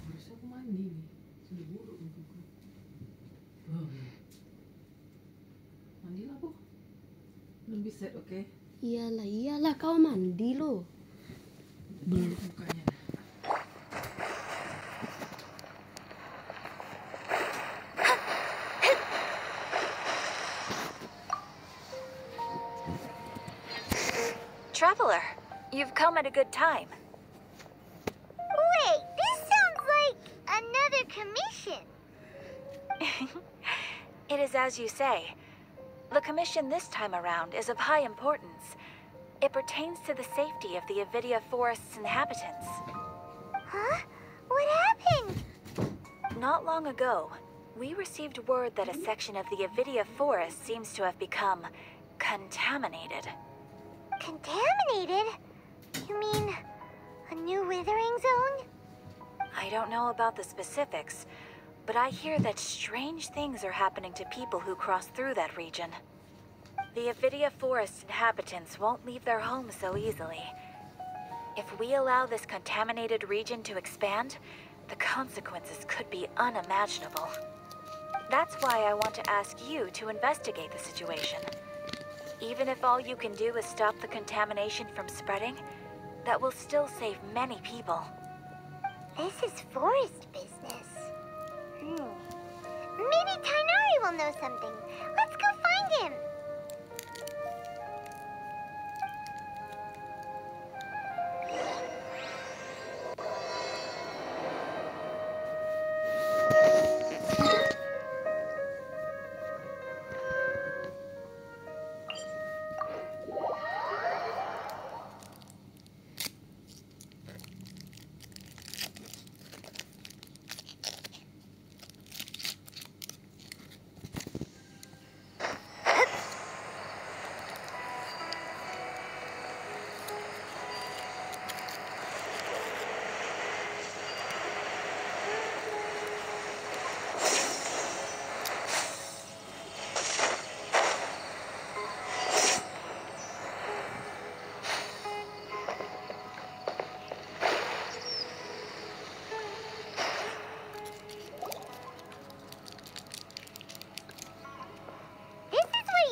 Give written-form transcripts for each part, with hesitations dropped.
Harusnya aku mandi nih. Sudah buruk mingguku. Mandilah, Bu. Belum bisa, oke? Iyalah, kau mandi loh. Belum mukanya. Traveler, you've come at a good time. Wait, this sounds like another commission. It is as you say. The commission this time around is of high importance. It pertains to the safety of the Avidia Forest's inhabitants. Huh? What happened? Not long ago, we received word that a section of the Avidia Forest seems to have become contaminated. Contaminated? You mean a new withering zone? I don't know about the specifics, but I hear that strange things are happening to people who cross through that region. The Avidia Forest inhabitants won't leave their homes so easily. If we allow this contaminated region to expand, the consequences could be unimaginable. That's why I want to ask you to investigate the situation. Even if all you can do is stop the contamination from spreading, that will still save many people. This is forest business. Maybe Tighnari will know something. Let's go find him.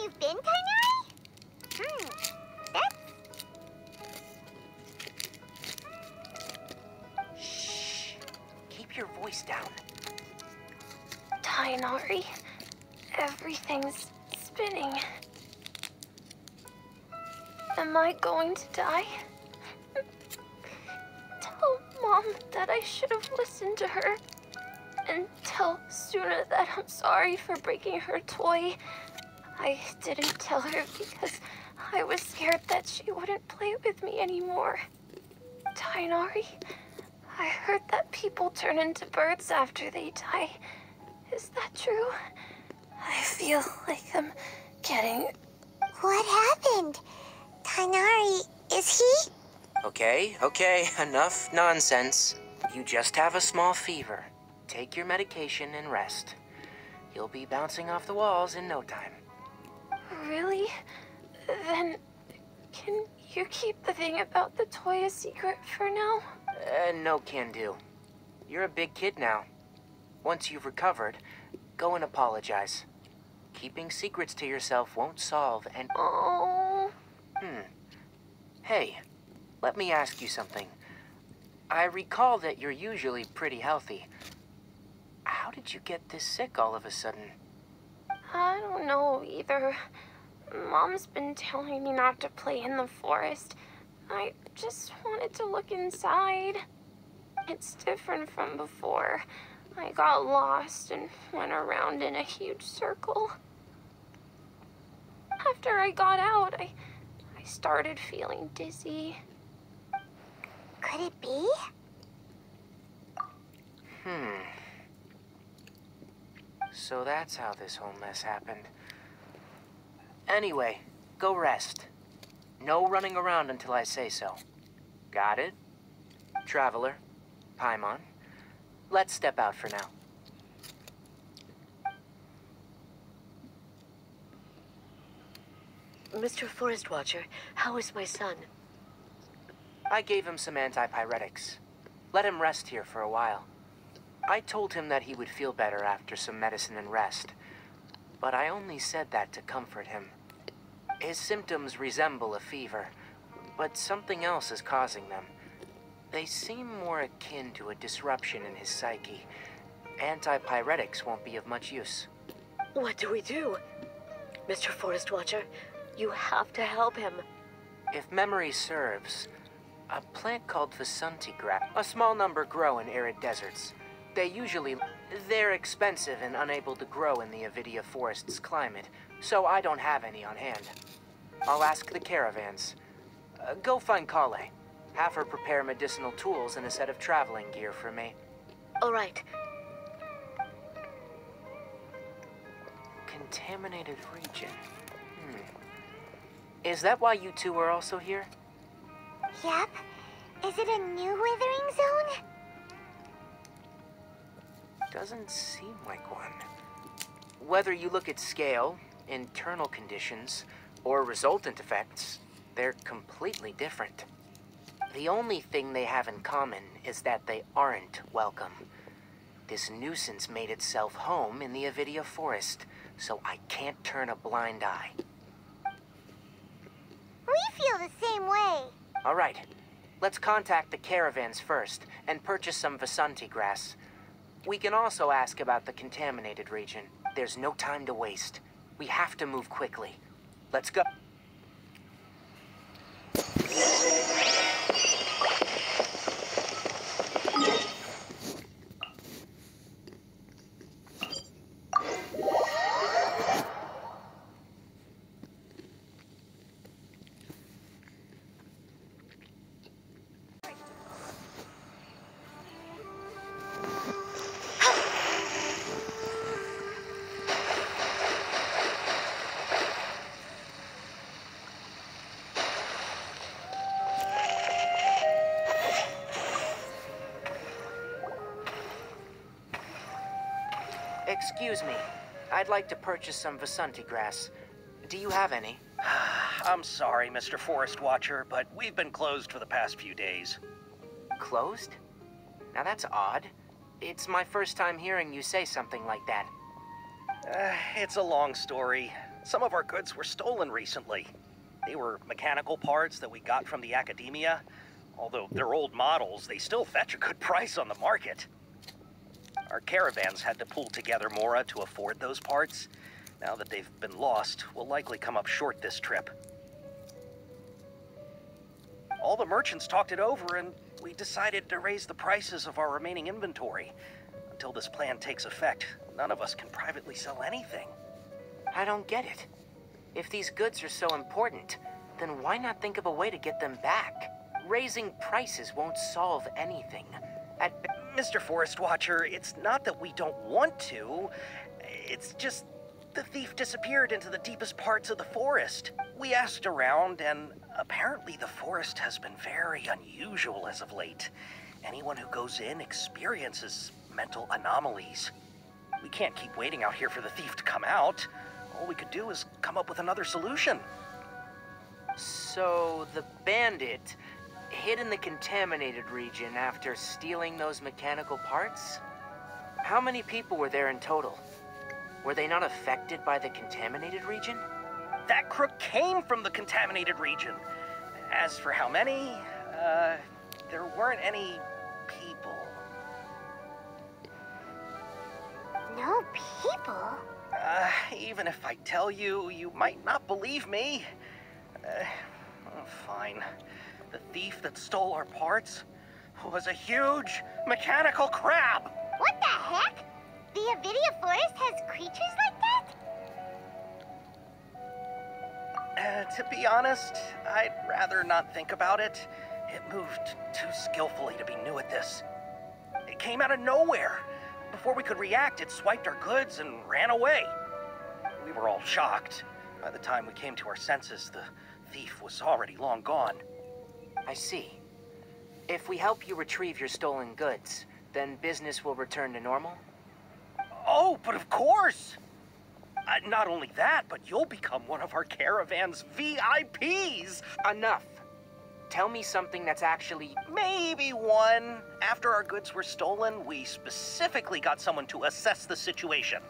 You've been, Tighnari? Shh. Keep your voice down. Tighnari, everything's spinning. Am I going to die? Tell Mom that I should have listened to her. And tell Suna that I'm sorry for breaking her toy. I didn't tell her because I was scared that she wouldn't play with me anymore. Tighnari, I heard that people turn into birds after they die. Is that true? I feel like I'm getting... What happened? Tighnari, is he? Okay, enough nonsense. You just have a small fever. Take your medication and rest. You'll be bouncing off the walls in no time. Really? Then, can you keep the thing about the toy a secret for now? No can do. You're a big kid now. Once you've recovered, go and apologize. Keeping secrets to yourself won't solve and... Oh. Hey, let me ask you something. I recall that you're usually pretty healthy. How did you get this sick all of a sudden? I don't know either. Mom's been telling me not to play in the forest. I just wanted to look inside. It's different from before. I got lost and went around in a huge circle. After I got out, I started feeling dizzy. Could it be? So that's how this whole mess happened. Anyway, go rest. No running around until I say so. Got it? Traveler, Paimon, let's step out for now. Mr. Forest Watcher, how is my son? I gave him some antipyretics. Let him rest here for a while. I told him that he would feel better after some medicine and rest, but I only said that to comfort him. His symptoms resemble a fever, but something else is causing them. They seem more akin to a disruption in his psyche. Antipyretics won't be of much use. What do we do? Mr. Forest Watcher, you have to help him. If memory serves, a plant called Vasanti grass, a small number grow in arid deserts. They're expensive and unable to grow in the Avidia Forest's climate, so I don't have any on hand. I'll ask the caravans. Go find Kale. Have her prepare medicinal tools and a set of traveling gear for me. All right. Contaminated region. Is that why you two are also here? Yep. Is it a new withering zone? Doesn't seem like one. Whether you look at scale, internal conditions, or resultant effects, they're completely different. The only thing they have in common is that they aren't welcome. This nuisance made itself home in the Avidia Forest, so I can't turn a blind eye. We feel the same way. All right, let's contact the caravans first and purchase some Vasanti grass. We can also ask about the contaminated region. There's no time to waste. We have to move quickly. Let's go. Excuse me. I'd like to purchase some Vasanti grass. Do you have any? I'm sorry, Mr. Forest Watcher, but we've been closed for the past few days. Closed? Now that's odd. It's my first time hearing you say something like that. It's a long story. Some of our goods were stolen recently. They were mechanical parts that we got from the academia. Although they're old models, they still fetch a good price on the market. Our caravans had to pull together Mora to afford those parts. Now that they've been lost, we'll likely come up short this trip. All the merchants talked it over, and we decided to raise the prices of our remaining inventory. Until this plan takes effect, none of us can privately sell anything. I don't get it. If these goods are so important, then why not think of a way to get them back? Raising prices won't solve anything. Mr. Forest Watcher, it's not that we don't want to. It's just the thief disappeared into the deepest parts of the forest. We asked around, and apparently the forest has been very unusual as of late. Anyone who goes in experiences mental anomalies. We can't keep waiting out here for the thief to come out. All we could do is come up with another solution. So the bandit hid in the contaminated region after stealing those mechanical parts? How many people were there in total? Were they not affected by the contaminated region? That crook came from the contaminated region. As for how many, there weren't any people. No people? Even if I tell you, you might not believe me. Fine. The thief that stole our parts was a huge mechanical crab. What the heck? The Avidia Forest has creatures like that? To be honest, I'd rather not think about it. It moved too skillfully to be new at this. It came out of nowhere. Before we could react, it swiped our goods and ran away. We were all shocked. By the time we came to our senses, the thief was already long gone. I see. If we help you retrieve your stolen goods, then business will return to normal? Oh, but of course! Not only that, but you'll become one of our caravan's VIPs! Enough. Tell me something that's actually... Maybe one. After our goods were stolen, we specifically got someone to assess the situation.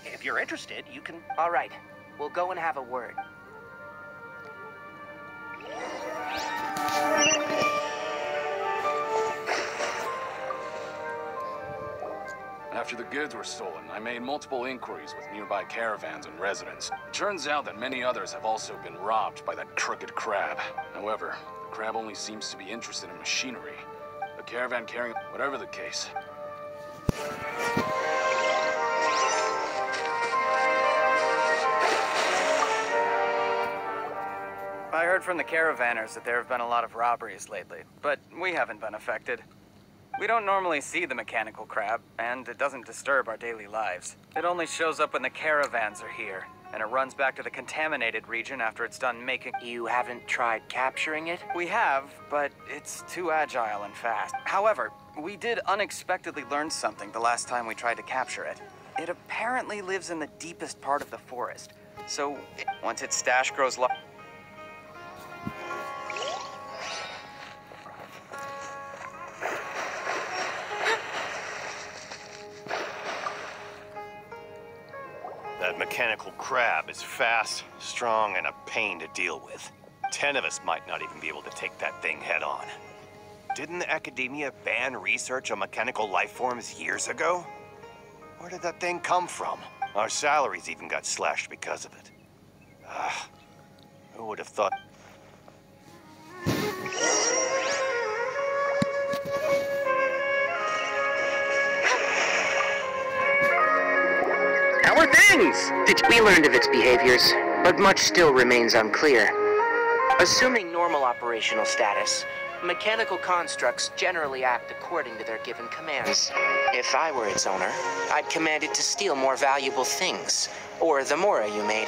If you're interested, you can... All right. We'll go and have a word. After the goods were stolen, I made multiple inquiries with nearby caravans and residents. It turns out that many others have also been robbed by that crooked crab. However, the crab only seems to be interested in machinery. A caravan carrying... whatever the case. I heard from the caravanners that there have been a lot of robberies lately, but we haven't been affected. We don't normally see the mechanical crab, and it doesn't disturb our daily lives. It only shows up when the caravans are here, and it runs back to the contaminated region after it's done making... You haven't tried capturing it? We have, but it's too agile and fast. However, we did unexpectedly learn something the last time we tried to capture it. It apparently lives in the deepest part of the forest, so once its stash grows large... That mechanical crab is fast, strong, and a pain to deal with. 10 of us might not even be able to take that thing head on. Didn't the academia ban research on mechanical life forms years ago? Where did that thing come from? Our salaries even got slashed because of it. Who would have thought... How are things? We learned of its behaviors, but much still remains unclear. Assuming normal operational status, mechanical constructs generally act according to their given commands. If I were its owner, I'd command it to steal more valuable things, or the Mora you made.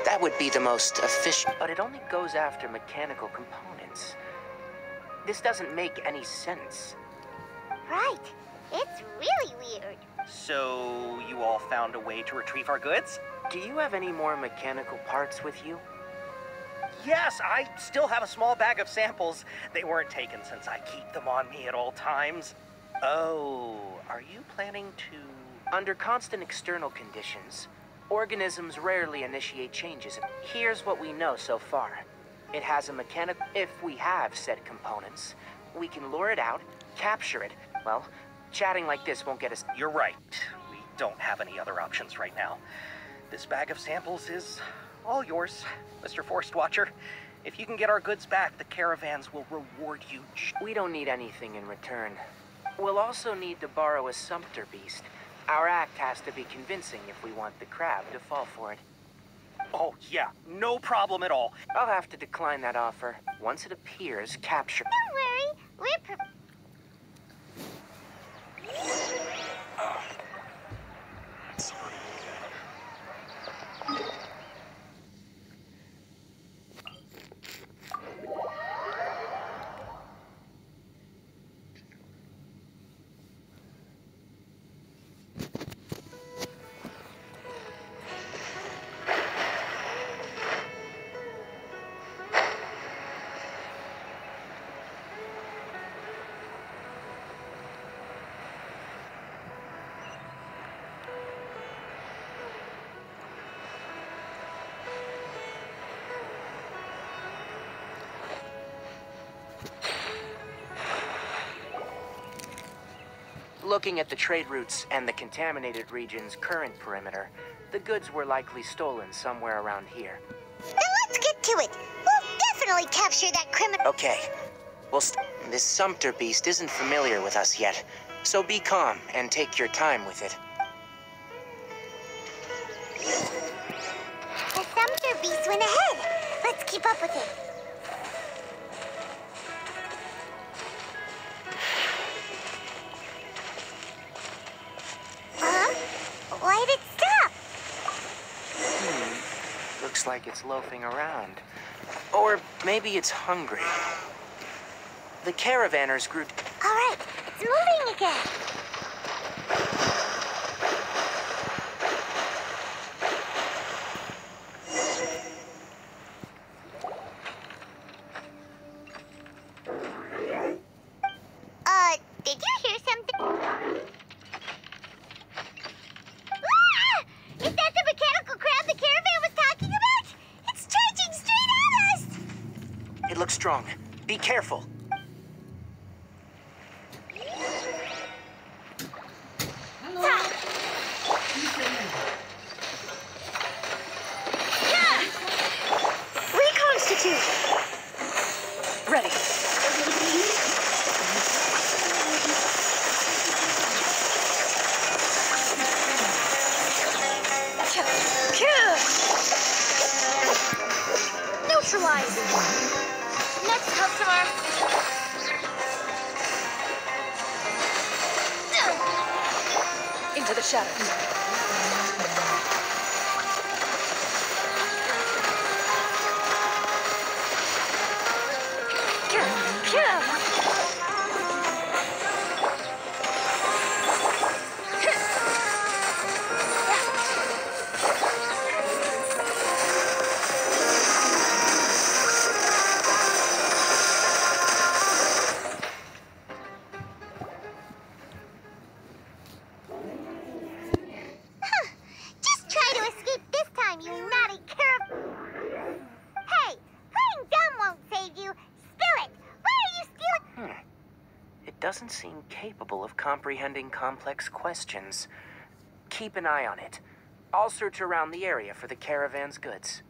That would be the most efficient. But it only goes after mechanical components. This doesn't make any sense. Right. It's really weird. So, you all found a way to retrieve our goods? Do you have any more mechanical parts with you? Yes, I still have a small bag of samples. They weren't taken since I keep them on me at all times. Oh, are you planning to... Under constant external conditions, organisms rarely initiate changes. Here's what we know so far. It has a mechanical... If we have said components, we can lure it out, capture it. Well, chatting like this won't get us... You're right. We don't have any other options right now. This bag of samples is all yours, Mr. Forest Watcher. If you can get our goods back, the caravans will reward you. We don't need anything in return. We'll also need to borrow a sumpter beast. Our act has to be convincing if we want the crab to fall for it. Oh, yeah. No problem at all. I'll have to decline that offer. Once it appears, capture... Don't worry. We're Looking at the trade routes and the contaminated region's current perimeter, the goods were likely stolen somewhere around here. Then let's get to it. We'll definitely capture that criminal. Okay. Well, this Sumpter beast isn't familiar with us yet, so be calm and take your time with it. The Sumpter beast went ahead. Let's keep up with it. Why did it stop? Looks like it's loafing around. Or maybe it's hungry. The caravanners grew... All right, it's moving again. strong. Be careful. Reconstitute! Ready. Neutralize! Next customer! Into the shadows. Just try to escape this time, you naughty Hey, playing dumb won't save you. Spill it. Why are you stealing? It doesn't seem capable of comprehending complex questions. Keep an eye on it. I'll search around the area for the caravan's goods.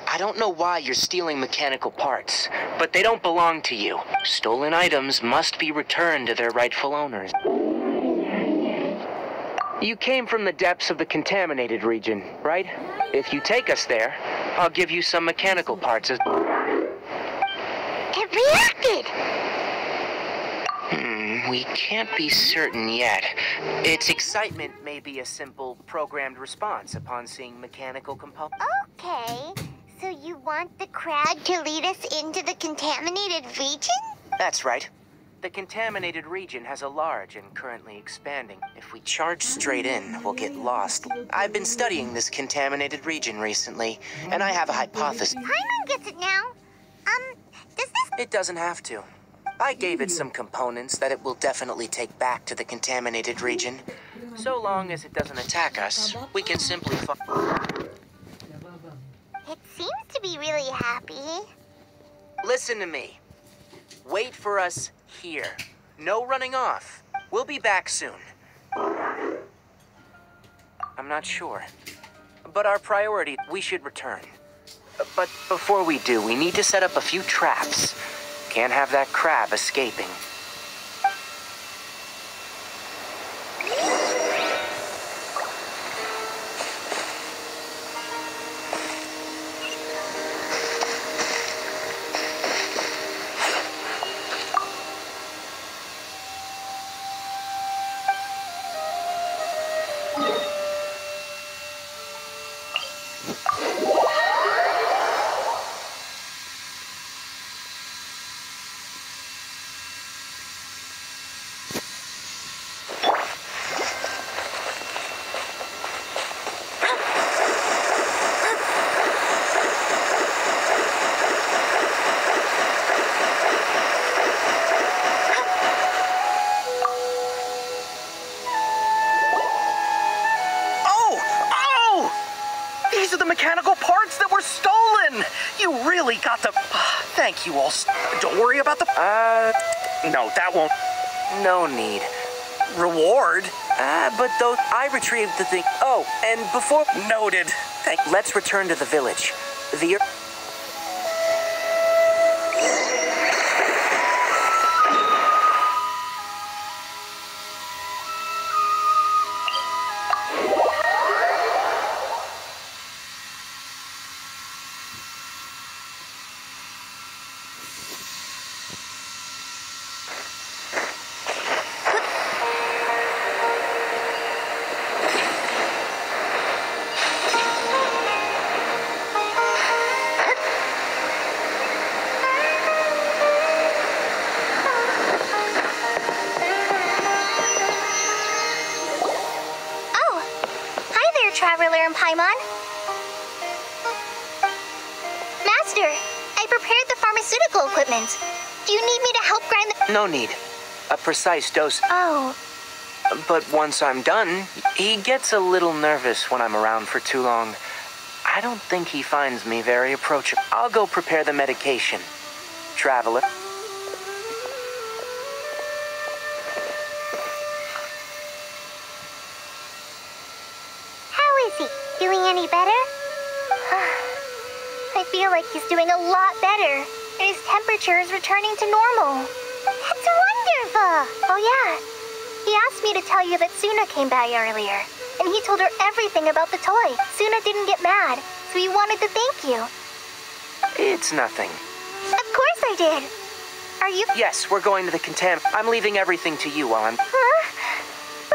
I don't know why you're stealing mechanical parts, but they don't belong to you. Stolen items must be returned to their rightful owners. You came from the depths of the contaminated region, right? If you take us there, I'll give you some mechanical parts as... It reacted! We can't be certain yet. Its excitement may be a simple programmed response upon seeing mechanical components. Okay, so you want the crab to lead us into the contaminated region? That's right. The contaminated region has a large and currently expanding. If we charge straight in, we'll get lost. I've been studying this contaminated region recently, and I have a hypothesis. Paimon gets it now. Does this... It doesn't have to. I gave it some components that it will definitely take back to the contaminated region. So long as it doesn't attack us, we can simply It seems to be really happy. Listen to me. Wait for us here. No running off. We'll be back soon. I'm not sure. But our priority, we should return. But before we do, we need to set up a few traps. Can't have that crab escaping. Mechanical parts that were stolen! You really got the... Thank you all. Don't worry about the... No, that won't... No need. Reward? But though I retrieved the thing... Oh, and before... Noted. Let's return to the village. The... Traveler and Paimon. Master, I prepared the pharmaceutical equipment. Do you need me to help grind the... No need. A precise dose. Oh. But once I'm done, he gets a little nervous when I'm around for too long. I don't think he finds me very approachable. I'll go prepare the medication. Traveler. How is he? Doing any better? I feel like he's doing a lot better. And his temperature is returning to normal. That's wonderful! Oh yeah, he asked me to tell you that Suna came by earlier. And he told her everything about the toy. Suna didn't get mad, so he wanted to thank you. It's nothing. Of course I did. Are you? Yes, we're going to the I'm leaving everything to you while I'm... But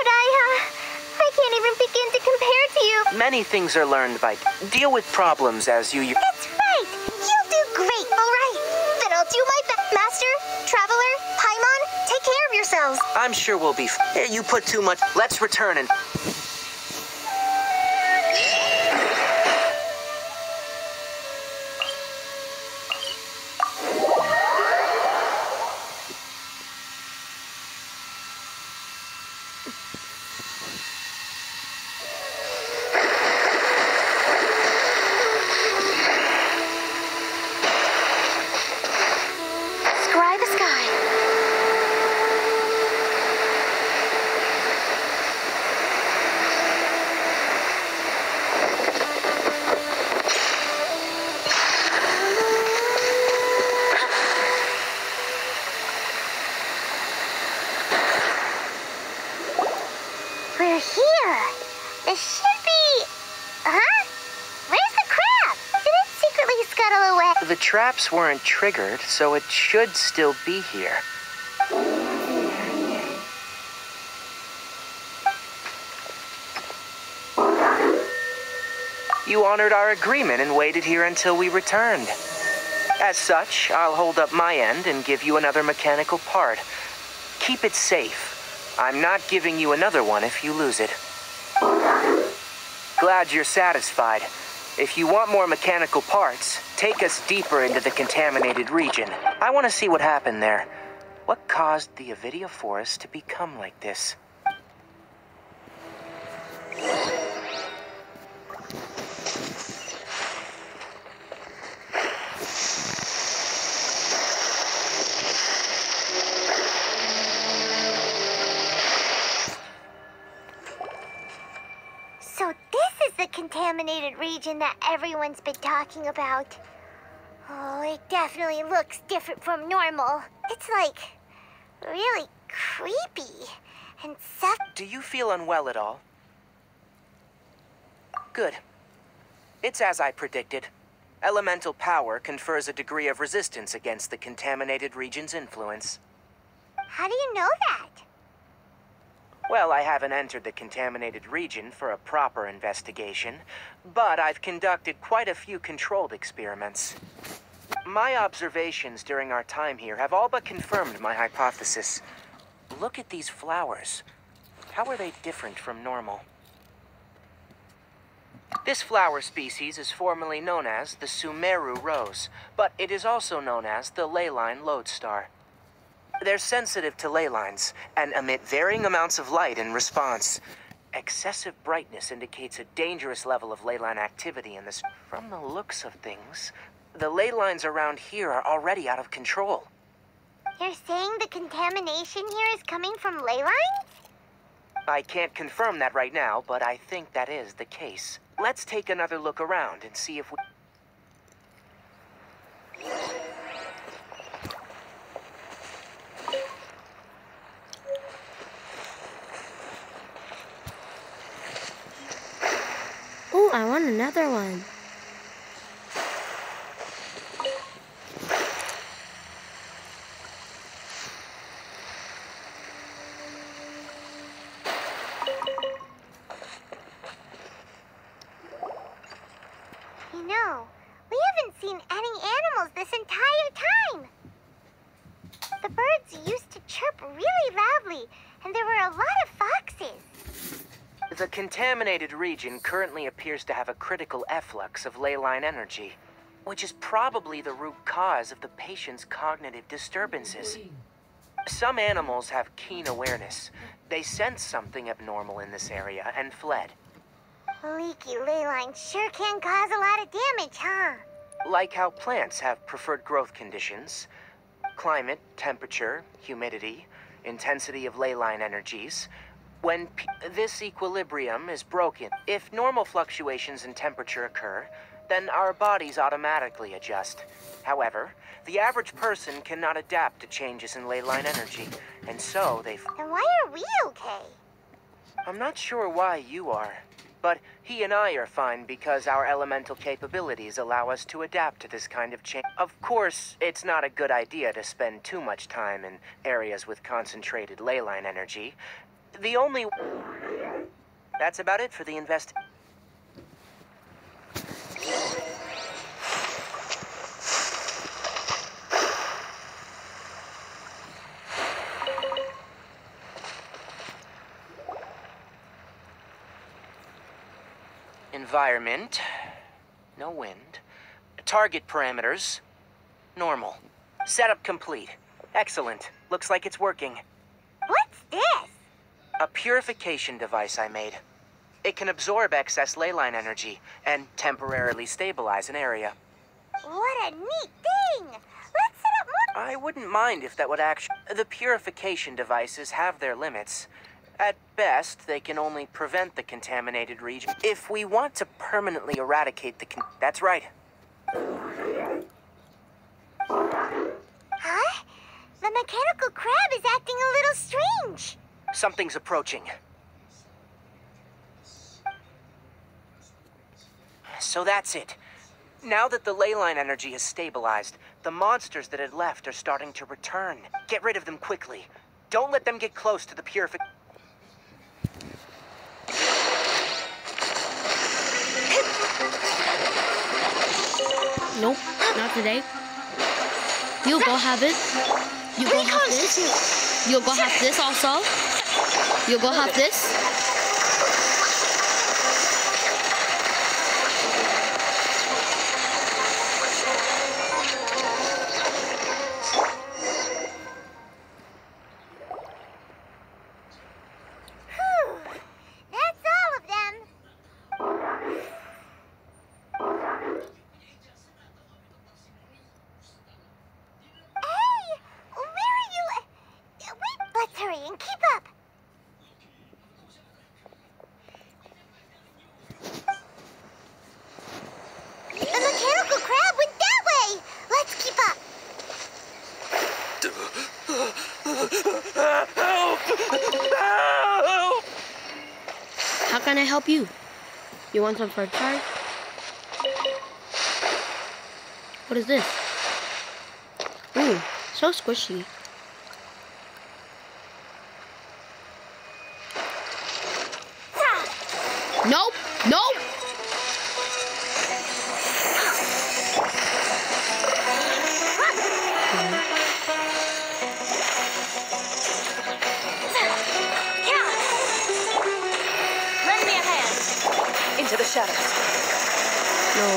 I can't even begin to compare to you. Many things are learned by... Deal with problems as you... That's right. You'll do great, all right? Then I'll do my best. Master, Traveler, Paimon, take care of yourselves. I'm sure we'll be... Here, you put too much... Let's return and... We're here. This should be... Huh? Where's the crab? Did it secretly scuttle away? The traps weren't triggered, so it should still be here. You honored our agreement and waited here until we returned. As such, I'll hold up my end and give you another mechanical part. Keep it safe. I'm not giving you another one if you lose it. Glad you're satisfied. If you want more mechanical parts, take us deeper into the contaminated region. I want to see what happened there. What caused the Avidia Forest to become like this? So this is the contaminated region that everyone's been talking about. Oh, it definitely looks different from normal. It's like really creepy and stuff. Do you feel unwell at all? Good. It's as I predicted. Elemental power confers a degree of resistance against the contaminated region's influence. How do you know that? Well, I haven't entered the contaminated region for a proper investigation, but I've conducted quite a few controlled experiments. My observations during our time here have all but confirmed my hypothesis. Look at these flowers. How are they different from normal? This flower species is formerly known as the Sumeru rose, but it is also known as the leyline lodestar. They're sensitive to ley lines and emit varying amounts of light in response. Excessive brightness indicates a dangerous level of ley line activity in this. From the looks of things, the ley lines around here are already out of control. You're saying the contamination here is coming from ley lines? I can't confirm that right now, but I think that is the case. Let's take another look around and see if we... Oh, I want another one. You know, we haven't seen any animals this entire time. The birds used to chirp really loudly, and there were a lot of foxes. The contaminated region currently appears to have a critical efflux of ley line energy, which is probably the root cause of the patient's cognitive disturbances. Some animals have keen awareness. They sensed something abnormal in this area and fled. Leaky ley lines sure can cause a lot of damage, huh? Like how plants have preferred growth conditions, climate, temperature, humidity, intensity of ley line energies. When this equilibrium is broken, if normal fluctuations in temperature occur, then our bodies automatically adjust. However, the average person cannot adapt to changes in ley line energy, and so they... Then why are we okay? I'm not sure why you are, but he and I are fine because our elemental capabilities allow us to adapt to this kind of change. Of course, it's not a good idea to spend too much time in areas with concentrated ley line energy. The only... That's about it for the environment. No wind. Target parameters. Normal. Setup complete. Excellent. Looks like it's working. What's this? A purification device I made. It can absorb excess ley line energy and temporarily stabilize an area. What a neat thing! Let's set up more... I wouldn't mind if that would actually... The purification devices have their limits. At best, they can only prevent the contaminated region. If we want to permanently eradicate the That's right. Huh? The mechanical crab is acting a little strange. Something's approaching. So that's it. Now that the ley line energy has stabilized, the monsters that had left are starting to return. Get rid of them quickly. Don't let them get close to the purification. Nope, not today. You go have it. You go have this. You'll go have this also. You'll go have this. That's all of them. Hey, where are you? Wait, let's hurry and keep up. The mechanical crab went that way. Let's keep up. How can I help you? You want some french fries? What is this? Ooh, so squishy. Nope, nope. Lend me a hand. Into the shadows. No.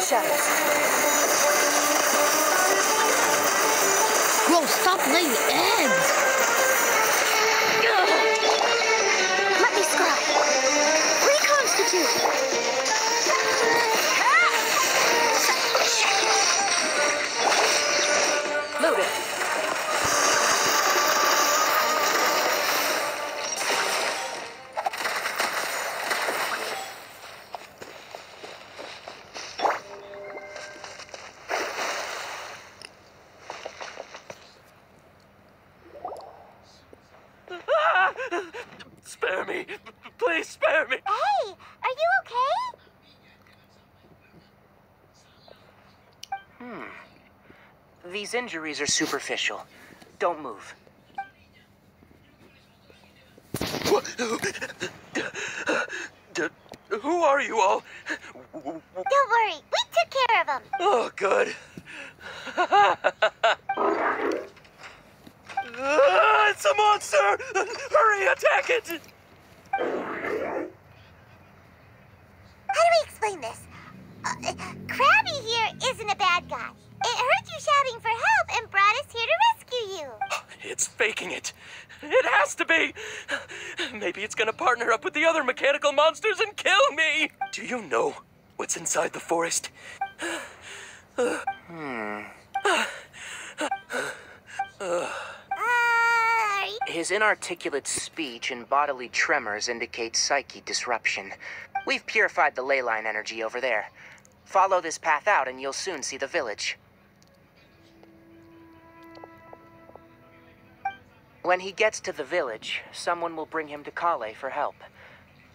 Shadows. Bro, stop laying eggs. Let me scry. Reconstitute. Loaded. These injuries are superficial. Don't move. Who are you all? Don't worry, we took care of him. Oh, good. It's a monster! Hurry, attack it! How do we explain this? Krabby here isn't a bad guy. It heard you shouting for help and brought us here to rescue you. It's faking it. It has to be. Maybe it's gonna partner up with the other mechanical monsters and kill me. Do you know what's inside the forest? His inarticulate speech and bodily tremors indicate psyche disruption. We've purified the ley line energy over there. Follow this path out and you'll soon see the village. When he gets to the village, someone will bring him to Kale for help.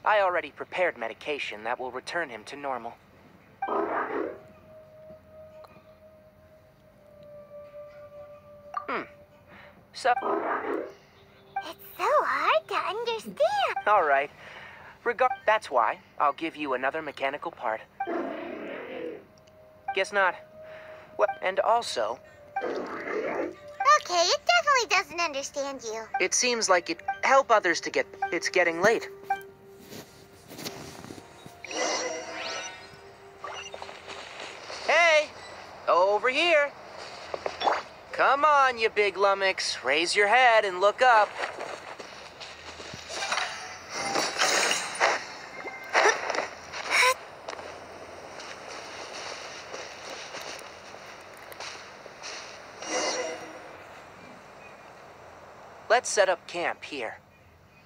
I already prepared medication that will return him to normal. So... It's so hard to understand. All right. That's why I'll give you another mechanical part. Guess not. Well, and also... Okay, it definitely doesn't understand you. It seems like it help others to get... It's getting late. Hey! Over here! Come on, you big lummox. Raise your head and look up. Let's set up camp here.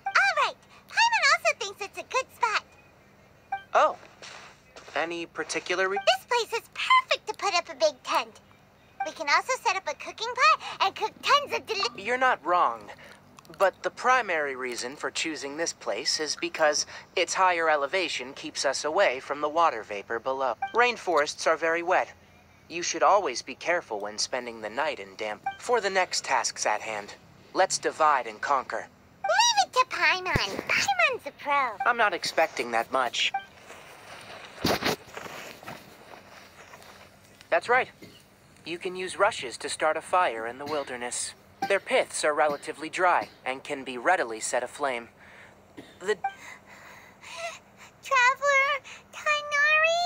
All right. Paimon also thinks it's a good spot. Oh. Any particular This place is perfect to put up a big tent. We can also set up a cooking pot and cook tons of You're not wrong. But the primary reason for choosing this place is because its higher elevation keeps us away from the water vapor below. Rainforests are very wet. You should always be careful when spending the night in damp. For the next tasks at hand, let's divide and conquer. Leave it to Paimon. Paimon's a pro. I'm not expecting that much. That's right. You can use rushes to start a fire in the wilderness. Their piths are relatively dry and can be readily set aflame. Traveler, Tighnari,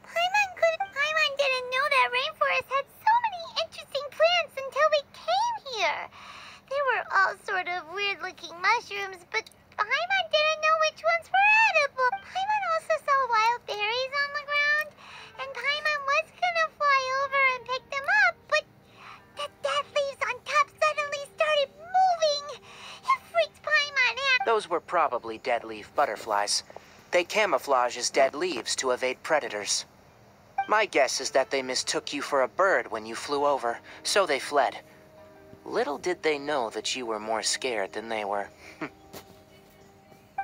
Paimon didn't know that Rainforest had so many interesting plants until we came here. They were all sort of weird-looking mushrooms, but Paimon didn't know which ones were edible. Paimon also saw wild berries on the ground, and Paimon was gonna fly over and pick them up, but the dead leaves on top suddenly started moving. It freaked Paimon out. Those were probably dead leaf butterflies. They camouflage as dead leaves to evade predators. My guess is that they mistook you for a bird when you flew over, so they fled. Little did they know that you were more scared than they were.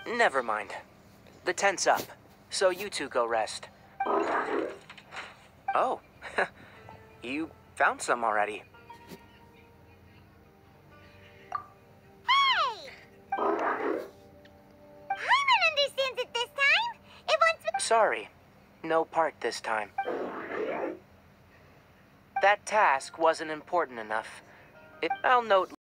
Never mind. The tent's up, so you two go rest. Oh, you found some already. Hey! Paimon understands it this time. It wants me... Sorry, no part this time. That task wasn't important enough. I'll note